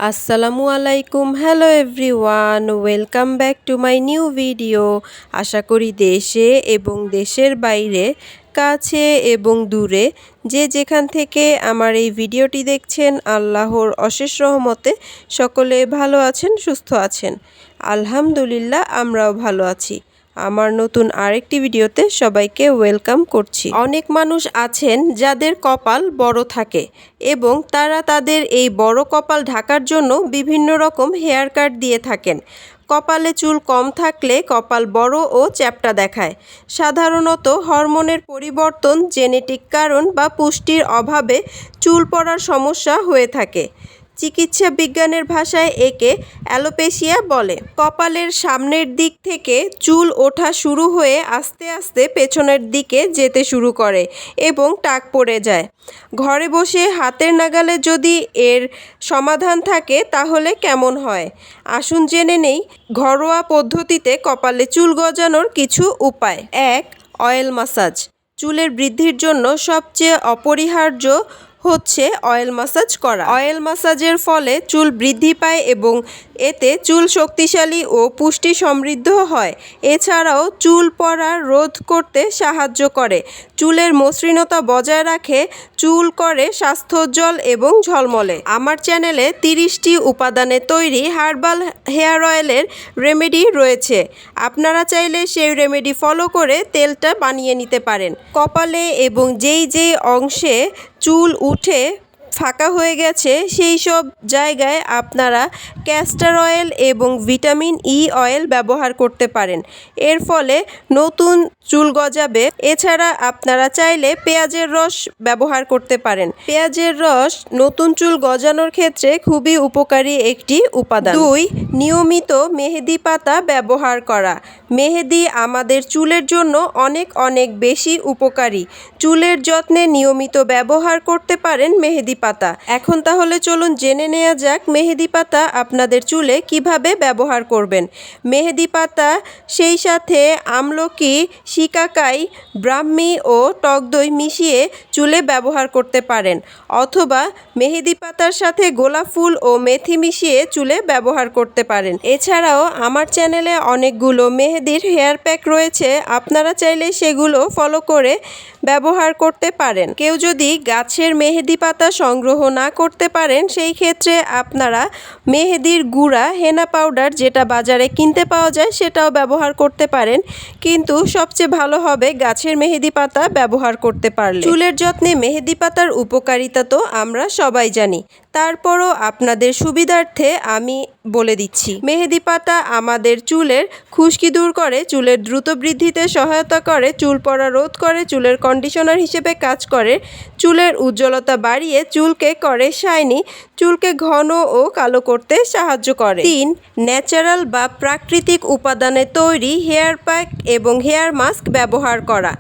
আসসালামু আলাইকুম, hello everyone, welcome back to my new video. আশা করি দেশে এবং দেশের বাইরে, কাছে এবং দূরে যে যেখান থেকে আমার এই ভিডিওটি দেখছেন, আল্লাহর অশেষ রহমতে সকলে ভালো আছেন, সুস্থ আছেন। আলহামদুলিল্লাহ, আমরাও ভালো আছি। আমার নতুন আরেকটি ভিডিওতে সবাইকে ওয়েলকাম করছি। অনেক মানুষ আছেন যাদের কপাল বড় থাকে এবং তারা তাদের এই বড় কপাল ঢাকার জন্য বিভিন্ন রকম হেয়ার কাট দিয়ে থাকেন। কপালে চুল কম থাকলে কপাল বড় ও চ্যাপ্টা দেখায়। সাধারণত হরমোনের পরিবর্তন, জেনেটিক কারণ বা পুষ্টির অভাবে চুল পড়ার সমস্যা হয়ে থাকে। চিকিৎসা বিজ্ঞানের ভাষায় একে অ্যালোপেশিয়া বলে। কপালের সামনের দিক থেকে চুল ওঠা শুরু হয়ে আস্তে আস্তে পেছনের দিকে যেতে শুরু করে এবং টাক পড়ে যায়। ঘরে বসে হাতের নাগালে যদি এর সমাধান থাকে তাহলে কেমন হয়? আসুন জেনে নেই ঘরোয়া পদ্ধতিতে কপালে চুল গজানোর কিছু উপায়। 1. Oil massage. চুলের বৃদ্ধির জন্য সবচেয়ে অপরিহার্য হচ্ছে অয়েল মাসাজ করা। অয়েল মাসাজের ফলে চুল বৃদ্ধি পায় এবং এতে চুল শক্তিশালী ও পুষ্টি সমৃদ্ধ হয়। এছাড়াও চুল পড়া রোধ করতে সাহায্য করে, চুলের মসৃণতা বজায় রাখে, চুল করে স্বাস্থ্যোজ্জ্বল এবং ঝলমলে। আমার চ্যানেলে 30টি উপাদানে তৈরি হার্বাল হেয়ার অয়েলের রেমেডি রয়েছে। আপনারা চাইলে সেই রেমেডি ফলো করে তেলটা বানিয়ে নিতে পারেন। কপালে এবং যেই অংশে চুল উঠে ফাঁকা হয়ে গেছে সেই সব জায়গায় আপনারা ক্যাস্টর অয়েল এবং ভিটামিন ই অয়েল ব্যবহার করতে পারেন। এর ফলে নতুন চুল গজাবে। এছাড়া আপনারা চাইলে পেঁয়াজের রস ব্যবহার করতে পারেন। পেঁয়াজের রস নতুন চুল গজানোর ক্ষেত্রে খুবই উপকারী একটি উপাদান। 2. নিয়মিত মেহেদি পাতা ব্যবহার করা। মেহেদি আমাদের চুলের জন্য অনেক বেশি উপকারী। চুলের যত্নে নিয়মিত ব্যবহার করতে পারেন মেহেদি পাতা। এখন তাহলে চলুন জেনে নেওয়া যাক মেহেদি পাতা আপনাদের চুলে কিভাবে ব্যবহার করবেন। মেহেদি পাতা, সেই সাথে আমলকি, শিকাকাই, ব্রাহ্মী ও টক দই মিশিয়ে চুলে ব্যবহার করতে পারেন, অথবা মেহেদি পাতার সাথে গোলাপ ফুল ও মেথি মিশিয়ে চুলে ব্যবহার করতে পারেন। এছাড়াও আমার চ্যানেলে অনেকগুলো মেহেদির হেয়ার প্যাক রয়েছে, আপনারা চাইলে সেগুলো ফলো করে ব্যবহার করতে পারেন। কেউ যদি গাছের মেহেদি পাতা সংগ্রহ না করতে পারেন, সেই ক্ষেত্রে আপনারা মেহেদির গুঁড়া, হেনা পাউডার যেটা বাজারে কিনতে পাওয়া যায় সেটাও ব্যবহার করতে পারেন, কিন্তু সবচেয়ে ভালো হবে গাছের মেহেদি পাতা ব্যবহার করতে পারলে। চুলের যত্নে মেহেদি পাতার উপকারিতা তো আমরা সবাই জানি, তারপরও আপনাদের সুবিধার্থে আমি বলে দিচ্ছি। মেহেদি পাতা আমাদের চুলের খুশকি দূর করে, চুলের দ্রুত বৃদ্ধিতে সহায়তা করে, চুল পড়া রোধ করে, চুলের কন্ডিশনার হিসেবে কাজ করে, চুলের উজ্জ্বলতা বাড়িয়ে চুলকে করে শাইনি, চুলকে ঘন ও কালো করতে সাহায্য করে। 3. ন্যাচারাল বা প্রাকৃতিক উপাদানে তৈরি হেয়ার প্যাক এবং হেয়ার মাস্ক ব্যবহার করা।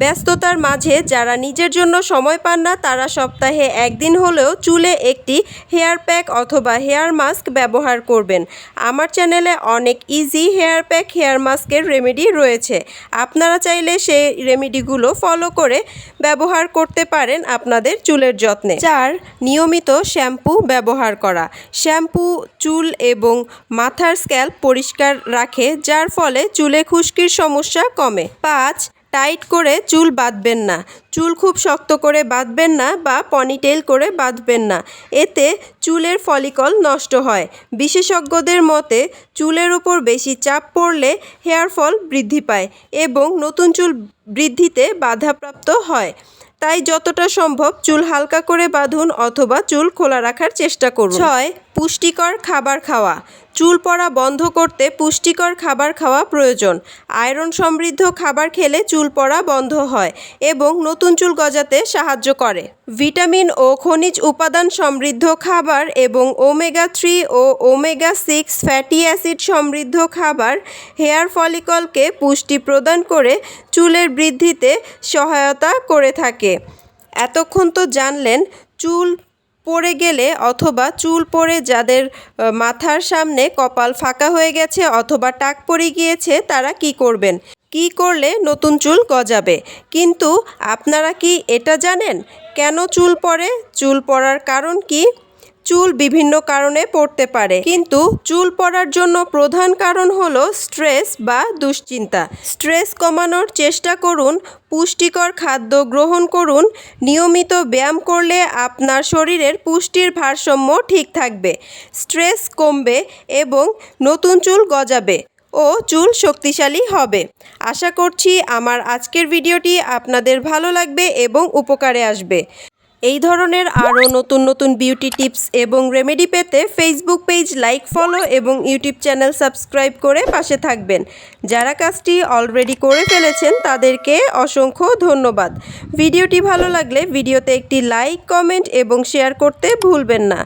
ব্যস্ততার মাঝে যারা নিজের জন্য সময় পান না, তারা সপ্তাহে একদিন হলেও চুলে একটি হেয়ার প্যাক অথবা হেয়ার মাস্ক ব্যবহার করবেন। আমার চ্যানেলে অনেক ইজি হেয়ার প্যাক, হেয়ার মাস্কের রেমেডি রয়েছে, আপনারা চাইলে সেই রেমেডিগুলো ফলো করে ব্যবহার করতে পারেন আপনাদের চুলের যত্নে। 4. নিয়মিত শ্যাম্পু ব্যবহার করা। শ্যাম্পু চুল এবং মাথার স্ক্যাল্প পরিষ্কার রাখে, যার ফলে চুলে খুশকির সমস্যা কমে। 5. টাইট করে চুল বাঁধবেন না। চুল খুব শক্ত করে বাঁধবেন না বা পনিটেইল করে বাঁধবেন না, এতে চুলের ফলিকল নষ্ট হয়। বিশেষজ্ঞদের মতে চুলের উপর বেশি চাপ পড়লে হেয়ার ফল বৃদ্ধি পায় এবং নতুন চুল বৃদ্ধিতে বাধাপ্রাপ্ত হয়। তাই যতটা সম্ভব চুল হালকা করে বাঁধুন অথবা চুল খোলা রাখার চেষ্টা করুন। 6. পুষ্টিকর খাবার খাওয়া। চুল পড়া বন্ধ করতে পুষ্টিকর খাবার খাওয়া প্রয়োজন। আয়রন সমৃদ্ধ খাবার খেলে চুল পড়া বন্ধ হয় এবং নতুন চুল গজাতে সাহায্য করে। ভিটামিন ও খনিজ উপাদান সমৃদ্ধ খাবার এবং ওমেগা 3 ও ওমেগা 6 ফ্যাটি অ্যাসিড সমৃদ্ধ খাবার হেয়ার ফলিকলকে পুষ্টি প্রদান করে চুলের বৃদ্ধিতে সহায়তা করে থাকে। এতক্ষণ তো জানলেন চুল পড়ে গেলে অথবা চুল পড়ে যাদের মাথার সামনে কপাল ফাঁকা হয়ে গেছে অথবা টাক পড়ে গিয়েছে তারা কি করবেন, কি করলে নতুন চুল গজাবে। কিন্তু আপনারা কি এটা জানেন কেন চুল পড়ে? চুল পড়ার কারণ কি? চুল বিভিন্ন কারণে পড়তে পারে, কিন্তু চুল পড়ার জন্য প্রধান কারণ হলো স্ট্রেস বা দুশ্চিন্তা। স্ট্রেস কমানোর চেষ্টা করুন, পুষ্টিকর খাদ্য গ্রহণ করুন, নিয়মিত ব্যায়াম করলে আপনার শরীরের পুষ্টির ভারসাম্য ঠিক থাকবে, স্ট্রেস কমবে এবং নতুন চুল গজাবে ও চুল শক্তিশালী হবে। আশা করছি আমার আজকের ভিডিওটি আপনাদের ভালো লাগবে এবং উপকারে আসবে। এই ধরনের আরও নতুন নতুন বিউটি টিপস এবং রেমেডি পেতে ফেসবুক পেজ লাইক, ফলো এবং ইউটিউব চ্যানেল সাবস্ক্রাইব করে পাশে থাকবেন। যারা কাজটি অলরেডি করে ফেলেছেন তাদেরকে অসংখ্য ধন্যবাদ। ভিডিওটি ভালো লাগলে ভিডিওতে একটি লাইক, কমেন্ট এবং শেয়ার করতে ভুলবেন না।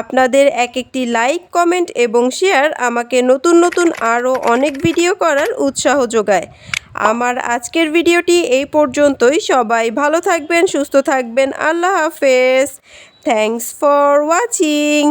আপনাদের একটি লাইক, কমেন্ট এবং শেয়ার আমাকে নতুন নতুন আরও অনেক ভিডিও করার উৎসাহ যোগায়। আমার আজকের ভিডিওটি এই পর্যন্তই। সবাই ভালো থাকবেন, সুস্থ থাকবেন। আল্লাহ হাফেজ। Thanks for watching.